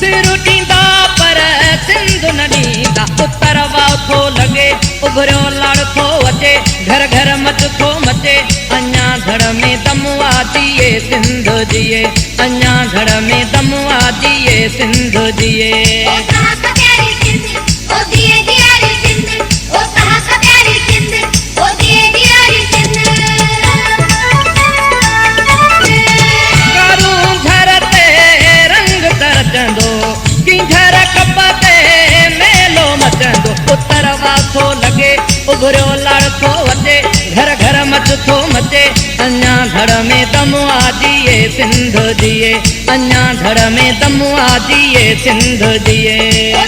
सिर ॾींदा पर सिंध न ॾींदा। उत्तर वाव थो लॻे उभरियो लड़ थो अचे, घर घर मच थो मचे, अञा धड़ में दम वाजिए सिंध जिए, अञा धड़ में दम वाजिए सिंध जिए। ओ कहाँ का प्यारी सिंध, ओ दिए दियारी सिंध, ओ कहाँ का प्यारी सिंध, ओ दिए दियारी सिंध। कारूं घर ते रंग तरजंदो, किंझर कप ते मेलो मचंदो। उत्तर वाव थो लॻे उभरियो लड़ थो अचे, घर घर मच थो मचे, अञा धड़ में दम आजिए सिंध जिए, अञा धड़ में दम आजिए सिंध जिए।